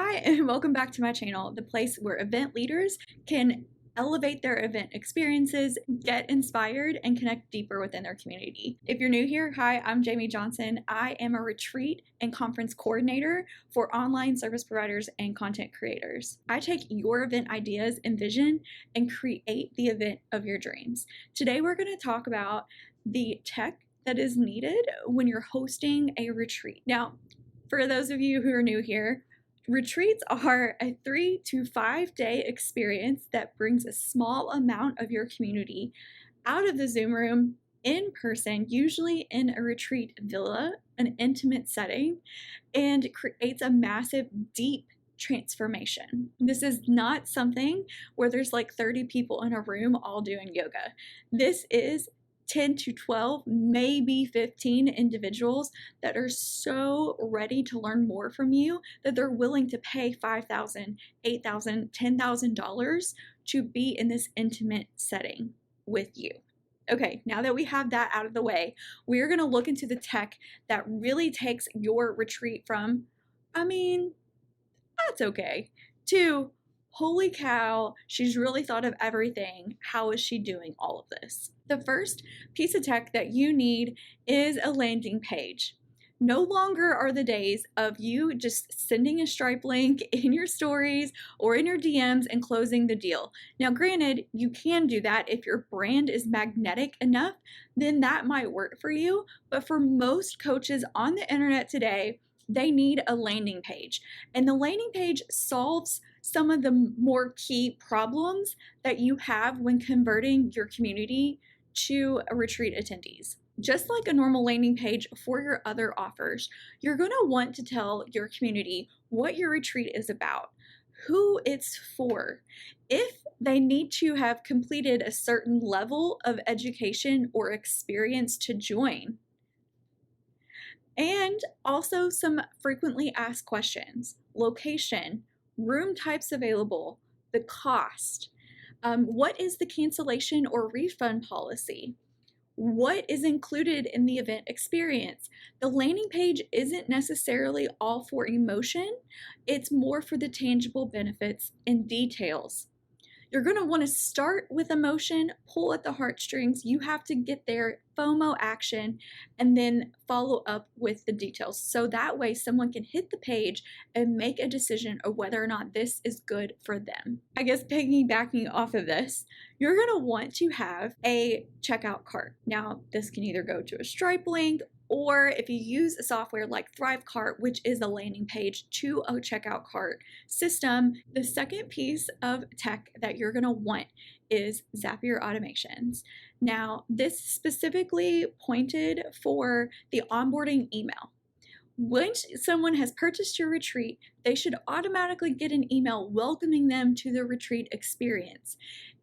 Hi, and welcome back to my channel, the place where event leaders can elevate their event experiences, get inspired, and connect deeper within their community. If you're new here, hi, I'm Jamie Johnson. I am a retreat and conference coordinator for online service providers and content creators. I take your event ideas and vision and create the event of your dreams. Today, we're going to talk about the tech that is needed when you're hosting a retreat. Now, for those of you who are new here, retreats are a 3 to 5 day experience that brings a small amount of your community out of the Zoom room in person, usually in a retreat villa, an intimate setting, and creates a massive, deep transformation. This is not something where there's like 30 people in a room all doing yoga. This is 10 to 12, maybe 15 individuals that are so ready to learn more from you that they're willing to pay $5,000, $8,000, $10,000 to be in this intimate setting with you. Okay, now that we have that out of the way, we're going to look into the tech that really takes your retreat from, that's okay, to holy cow, she's really thought of everything. How is she doing all of this? The first piece of tech that you need is a landing page. No longer are the days of you just sending a Stripe link in your stories or in your DMs and closing the deal. Now, granted, you can do that if your brand is magnetic enough, then that might work for you. But for most coaches on the internet today, they need a landing page. And the landing page solves some of the more key problems that you have when converting your community to retreat attendees. Just like a normal landing page for your other offers, you're going to want to tell your community what your retreat is about, who it's for, if they need to have completed a certain level of education or experience to join. And also some frequently asked questions: location, room types available, the cost, what is the cancellation or refund policy, what is included in the event experience. The landing page isn't necessarily all for emotion, it's more for the tangible benefits and details. You're going to want to start with emotion, pull at the heartstrings. You have to get there, FOMO action, and then follow up with the details. So that way someone can hit the page and make a decision of whether or not this is good for them. I guess piggybacking off of this, you're going to want to have a checkout cart. Now, this can either go to a Stripe link, or if you use a software like ThriveCart, which is a landing page to a checkout cart system. The second piece of tech that you're going to want is Zapier automations. Now, this specifically pointed for the onboarding email. Once someone has purchased your retreat, they should automatically get an email welcoming them to the retreat experience.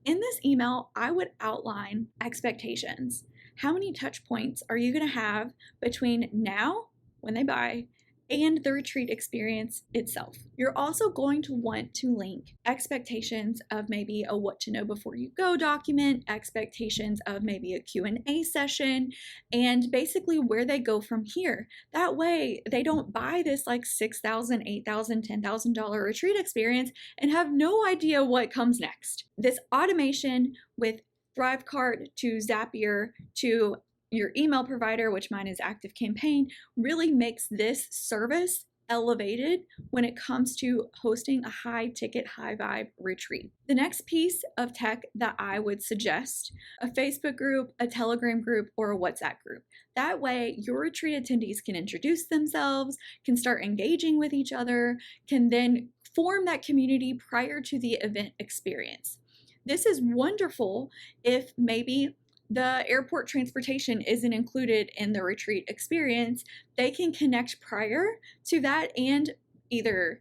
In this email, I would outline expectations. How many touch points are you going to have between now, when they buy, and the retreat experience itself? You're also going to want to link expectations of maybe a what to know before you go document, expectations of maybe a Q&A session, and basically where they go from here. That way they don't buy this like $6,000, $8,000, $10,000 retreat experience and have no idea what comes next. This automation with ThriveCart to Zapier to your email provider, which mine is ActiveCampaign, really makes this service elevated when it comes to hosting a high ticket, high vibe retreat. The next piece of tech that I would suggest: a Facebook group, a Telegram group, or a WhatsApp group. That way your retreat attendees can introduce themselves, can start engaging with each other, can then form that community prior to the event experience. This is wonderful if maybe the airport transportation isn't included in the retreat experience. They can connect prior to that and either,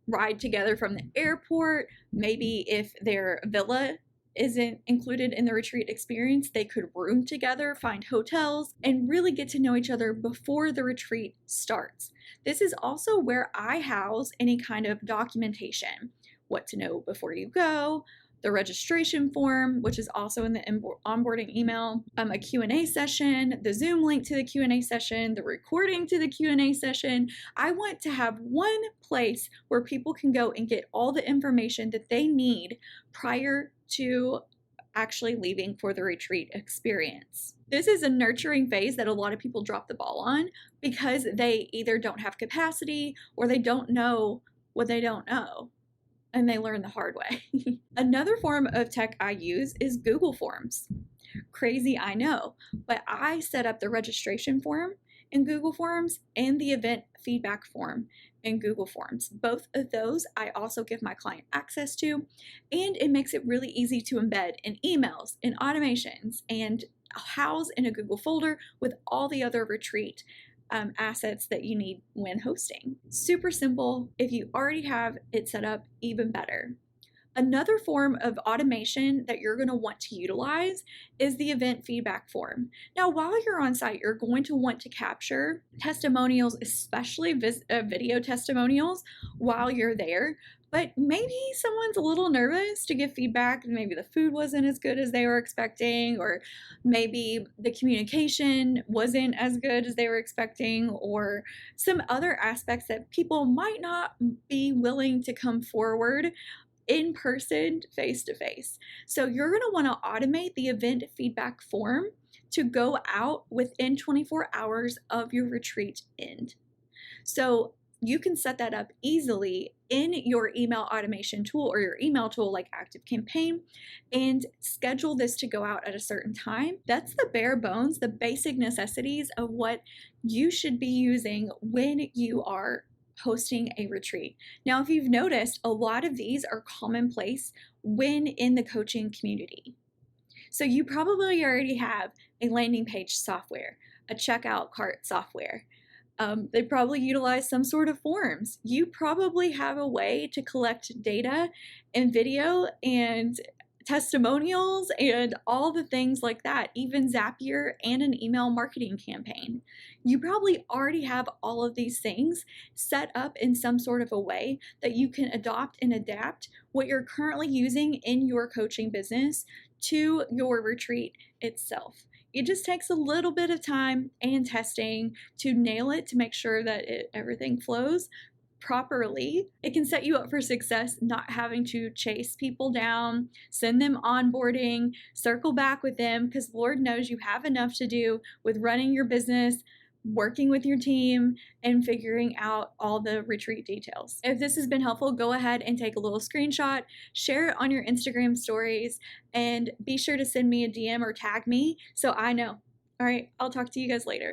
ride together from the airport. Maybe if their villa isn't included in the retreat experience, they could room together, find hotels, and really get to know each other before the retreat starts. This is also where I house any kind of documentation: what to know before you go, the registration form, which is also in the onboarding email, a Q&A session, the Zoom link to the Q&A session, the recording to the Q&A session. I want to have one place where people can go and get all the information that they need prior to actually leaving for the retreat experience. This is a nurturing phase that a lot of people drop the ball on because they either don't have capacity or they don't know what they don't know, and they learn the hard way. Another form of tech I use is Google Forms. Crazy, I know, but I set up the registration form in Google Forms and the event feedback form in Google Forms. Both of those I also give my client access to, and it makes it really easy to embed in emails, in automations, and house in a Google folder with all the other retreat assets that you need when hosting. Super simple. If you already have it set up, even better. Another form of automation that you're going to want to utilize is the event feedback form. Now, while you're on site, you're going to want to capture testimonials, especially video testimonials, while you're there. But maybe someone's a little nervous to give feedback. Maybe the food wasn't as good as they were expecting, or maybe the communication wasn't as good as they were expecting, or some other aspects that people might not be willing to come forward in person, face to face. So you're going to want to automate the event feedback form to go out within 24 hours of your retreat end. So you can set that up easily in your email automation tool or your email tool like ActiveCampaign and schedule this to go out at a certain time. That's the bare bones, the basic necessities of what you should be using when you are hosting a retreat. Now, if you've noticed, a lot of these are commonplace when in the coaching community. So you probably already have a landing page software, a checkout cart software. They probably utilize some sort of forms. You probably have a way to collect data and video and testimonials and all the things like that, even Zapier and an email marketing campaign. You probably already have all of these things set up in some sort of a way that you can adopt and adapt what you're currently using in your coaching business to your retreat itself. It just takes a little bit of time and testing to nail it, to make sure that everything flows properly. It can set you up for success, not having to chase people down, send them onboarding, circle back with them, because Lord knows you have enough to do with running your business, working with your team, and figuring out all the retreat details. If this has been helpful, go ahead and take a little screenshot, share it on your Instagram stories, and be sure to send me a DM or tag me so I know. All right, I'll talk to you guys later.